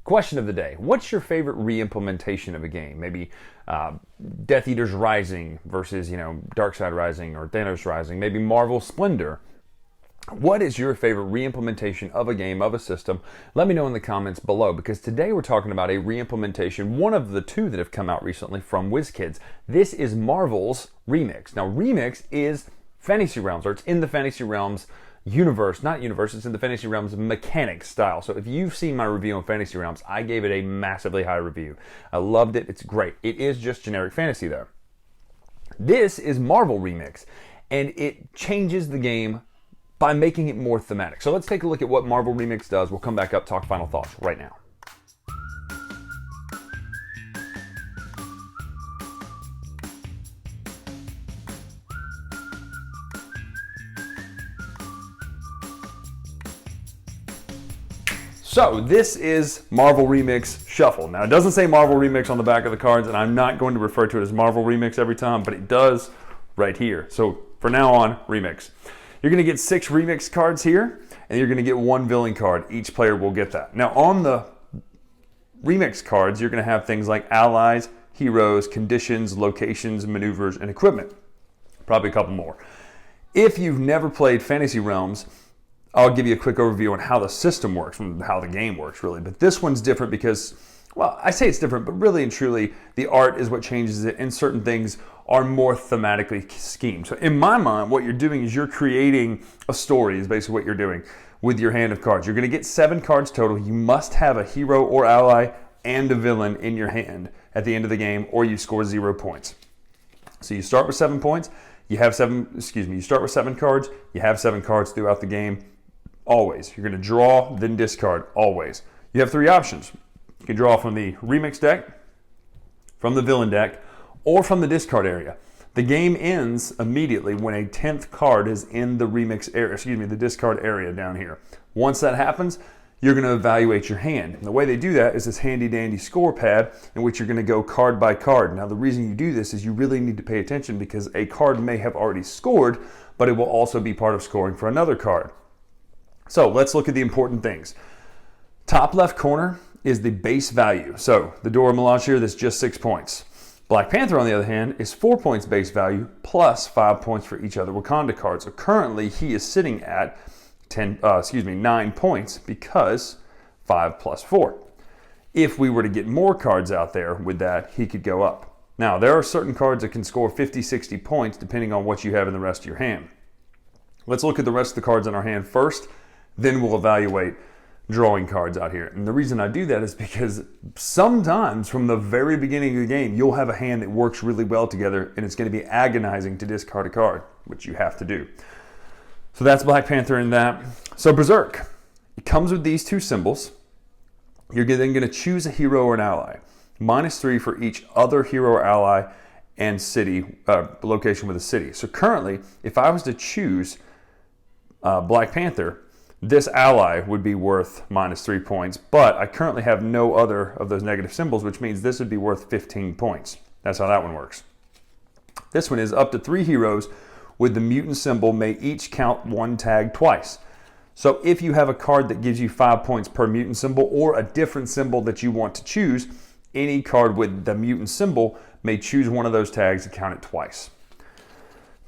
Question of the day. What's your favorite re-implementation of a game? Maybe Death Eater's Rising versus, Darkseid Rising or Thanos Rising. Maybe Marvel Splendor. What is your favorite re-implementation of a game, of a system? Let me know in the comments below, because today we're talking about a re-implementation, one of the two that have come out recently from WizKids. This is Marvel's Remix. Now, Remix is Fantasy Realms, or it's in the Fantasy Realms universe, not universe, it's in the Fantasy Realms mechanic style. So if you've seen my review on Fantasy Realms, I gave it a massively high review. I loved it, it's great. It is just generic fantasy though. This is Marvel Remix, and it changes the game by making it more thematic. So let's take a look at what Marvel Remix does. We'll come back up, talk final thoughts right now. So this is Marvel Remix Shuffle. Now it doesn't say Marvel Remix on the back of the cards, and I'm not going to refer to it as Marvel Remix every time, but it does right here. So for now on, Remix. You're going to get 6 Remix cards here, and you're going to get 1 villain card. Each player will get that. Now on the Remix cards, you're going to have things like allies, heroes, conditions, locations, maneuvers, and equipment. Probably a couple more. If you've never played Fantasy Realms, I'll give you a quick overview on how the system works and how the game works, really. But this one's different because, well, I say it's different, but really and truly, the art is what changes it, and certain things are more thematically schemed. So in my mind, what you're doing is you're creating a story, is basically what you're doing with your hand of cards. You're going to get 7 cards total. You must have a hero or ally and a villain in your hand at the end of the game, or you score 0 points. So you start with 7 points. You start with 7 cards. You have 7 cards throughout the game. Always. You're going to draw, then discard, always. You have 3 options. You can draw from the Remix deck, from the villain deck, or from the discard area. The game ends immediately when a 10th card is in the Remix area, the discard area down here. Once that happens, you're going to evaluate your hand. And the way they do that is this handy dandy score pad in which you're going to go card by card. Now the reason you do this is you really need to pay attention, because a card may have already scored, but it will also be part of scoring for another card. So let's look at the important things. Top left corner is the base value. So the Dora Milaje here, that's just 6 points. Black Panther, on the other hand, is 4 points base value plus 5 points for each other Wakanda card. So currently he is sitting at 9 points, because 5 plus 4. If we were to get more cards out there with that, he could go up. Now there are certain cards that can score 50, 60 points depending on what you have in the rest of your hand. Let's look at the rest of the cards in our hand first. Then we'll evaluate drawing cards out here. And the reason I do that is because sometimes from the very beginning of the game, you'll have a hand that works really well together, and it's going to be agonizing to discard a card, which you have to do. So that's Black Panther in that. So Berserk, it comes with these 2 symbols. You're then going to choose a hero or an ally. -3 for each other hero or ally and city, location with a city. So currently, if I was to choose Black Panther, this ally would be worth -3 points, but I currently have no other of those negative symbols, which means this would be worth 15 points. That's how that one works. This one is up to 3 heroes with the mutant symbol may each count 1 tag twice. So if you have a card that gives you 5 points per mutant symbol, or a different symbol that you want to choose, any card with the mutant symbol may choose one of those tags and count it twice.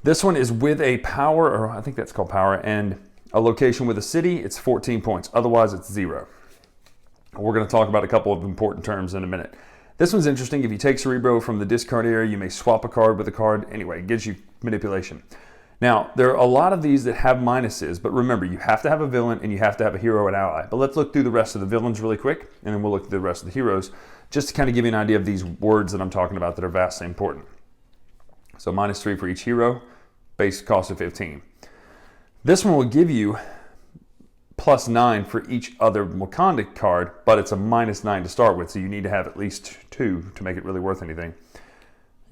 This one is with a power, or I think that's called power, and a location with a city, it's 14 points. Otherwise, it's 0. We're going to talk about a couple of important terms in a minute. This one's interesting. If you take Cerebro from the discard area, you may swap a card with a card. Anyway, it gives you manipulation. Now, there are a lot of these that have minuses, but remember, you have to have a villain and you have to have a hero and ally. But let's look through the rest of the villains really quick, and then we'll look at the rest of the heroes, just to kind of give you an idea of these words that I'm talking about that are vastly important. So -3 for each hero, base cost of 15. This one will give you +9 for each other Wakanda card, but it's a -9 to start with, so you need to have at least 2 to make it really worth anything.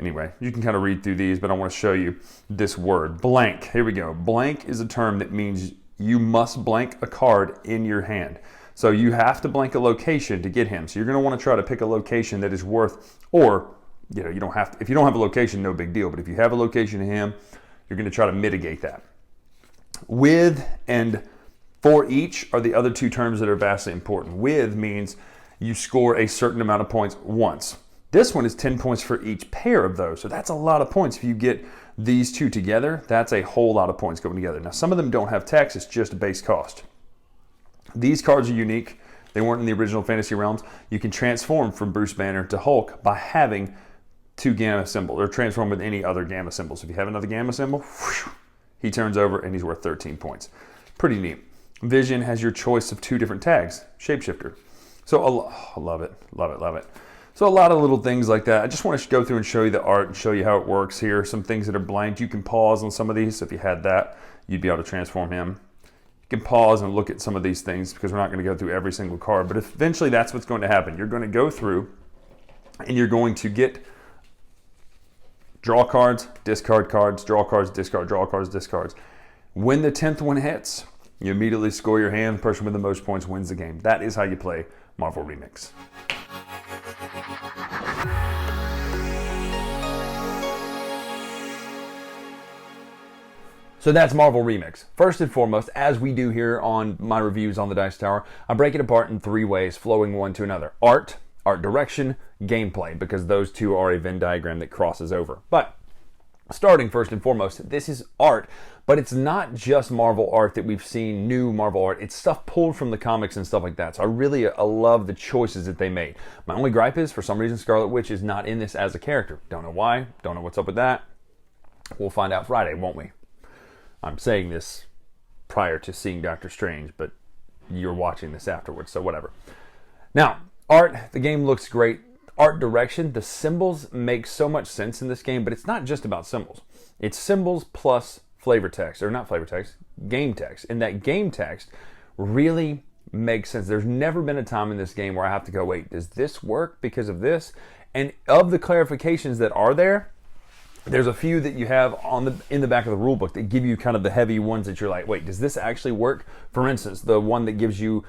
Anyway, you can kind of read through these, but I want to show you this word, blank. Here we go. Blank is a term that means you must blank a card in your hand. So you have to blank a location to get him. So you're going to want to try to pick a location that is worth, or you don't have to, if you don't have a location, no big deal. But if you have a location to him, you're going to try to mitigate that. With and for each are the other 2 terms that are vastly important. With means you score a certain amount of points once. This one is 10 points for each pair of those. So that's a lot of points. If you get these two together, that's a whole lot of points going together. Now, some of them don't have text. It's just a base cost. These cards are unique. They weren't in the original Fantasy Realms. You can transform from Bruce Banner to Hulk by having 2 Gamma symbols, or transform with any other Gamma symbols. If you have another Gamma symbol, whoosh, he turns over and he's worth 13 points. Pretty neat. Vision has your choice of 2 different tags. Shapeshifter. So I love it, love it, love it. So a lot of little things like that. I just want to go through and show you the art and show you how it works here. Some things that are blank. You can pause on some of these. So if you had that, you'd be able to transform him. You can pause and look at some of these things because we're not going to go through every single card. But eventually that's what's going to happen. You're going to go through and you're going to get draw cards, discard cards, draw cards, discard, draw cards, discards. When the 10th one hits, you immediately score your hand. The person with the most points wins the game. That is how you play Marvel Remix. So that's Marvel Remix. First and foremost, as we do here on my reviews on the Dice Tower, I break it apart in 3 ways, flowing one to another. Art direction, gameplay, because those two are a Venn diagram that crosses over. But starting first and foremost, this is art, but it's not just Marvel art that we've seen, new Marvel art. It's stuff pulled from the comics and stuff like that. So I love the choices that they made. My only gripe is, for some reason, Scarlet Witch is not in this as a character. Don't know why. Don't know what's up with that. We'll find out Friday, won't we? I'm saying this prior to seeing Doctor Strange, but you're watching this afterwards, so whatever. Now, art, the game looks great. Art direction, the symbols make so much sense in this game, but it's not just about symbols. It's symbols plus flavor text, or not flavor text, game text. And that game text really makes sense. There's never been a time in this game where I have to go, wait, does this work because of this? And of the clarifications that are there, there's a few that you have in the back of the rule book that give you kind of the heavy ones that you're like, wait, does this actually work? For instance, the one that gives you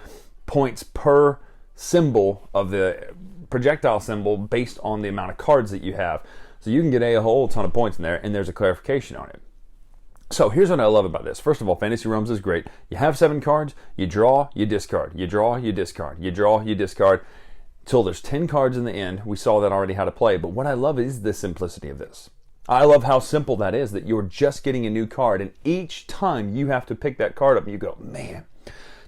points per symbol of the projectile symbol based on the amount of cards that you have. So you can get a whole ton of points in there, and there's a clarification on it. So here's what I love about this. First of all, Fantasy Realms is great. You have 7 cards, you draw, you discard. You draw, you discard. You draw, you discard. Till there's 10 cards in the end. We saw that already how to play. But what I love is the simplicity of this. I love how simple that is, that you're just getting a new card, and each time you have to pick that card up and you go, man,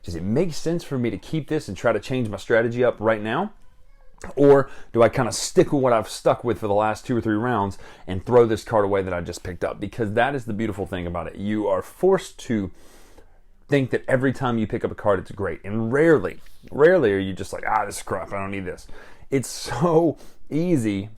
does it make sense for me to keep this and try to change my strategy up right now? Or do I kind of stick with what I've stuck with for the last 2 or 3 rounds and throw this card away that I just picked up? Because that is the beautiful thing about it. You are forced to think that every time you pick up a card, it's great. And rarely are you just like, this is crap, I don't need this. It's so easy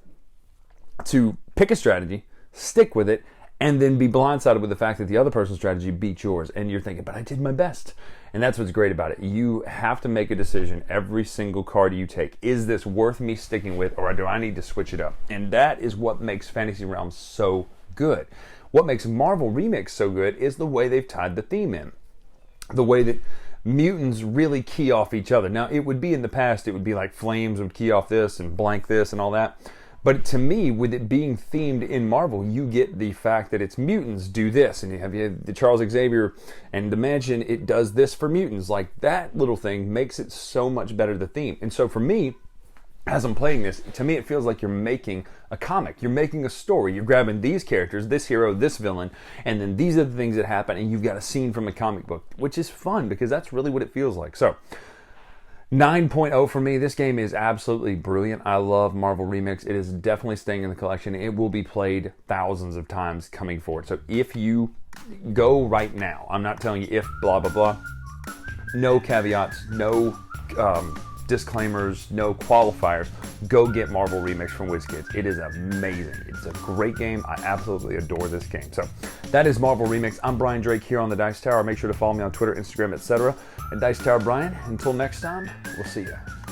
to pick a strategy, stick with it, and then be blindsided with the fact that the other person's strategy beat yours. And you're thinking, but I did my best. And that's what's great about it. You have to make a decision every single card you take. Is this worth me sticking with, or do I need to switch it up? And that is what makes Fantasy Realms so good. What makes Marvel Remix so good is the way they've tied the theme in. The way that mutants really key off each other. Now, it would be in the past, it would be like Flames would key off this and blank this and all that. But to me, with it being themed in Marvel, you get the fact that it's mutants do this, and you have the Charles Xavier and Dimension, it does this for mutants. Like, that little thing makes it so much better, the theme. And so for me, as I'm playing this, to me it feels like you're making a comic. You're making a story. You're grabbing these characters, this hero, this villain, and then these are the things that happen, and you've got a scene from a comic book, which is fun because that's really what it feels like. So 9.0 for me. This game is absolutely brilliant. I love Marvel Remix. It is definitely staying in the collection. It will be played thousands of times coming forward. So if you go right now, I'm not telling you if blah, blah, blah. No caveats, no disclaimers, no qualifiers. Go get Marvel Remix from WizKids. It is amazing. It's a great game. I absolutely adore this game. So that is Marvel Remix. I'm Brian Drake here on the Dice Tower. Make sure to follow me on Twitter, Instagram, etc. at Dice Tower Brian. Until next time, we'll see you.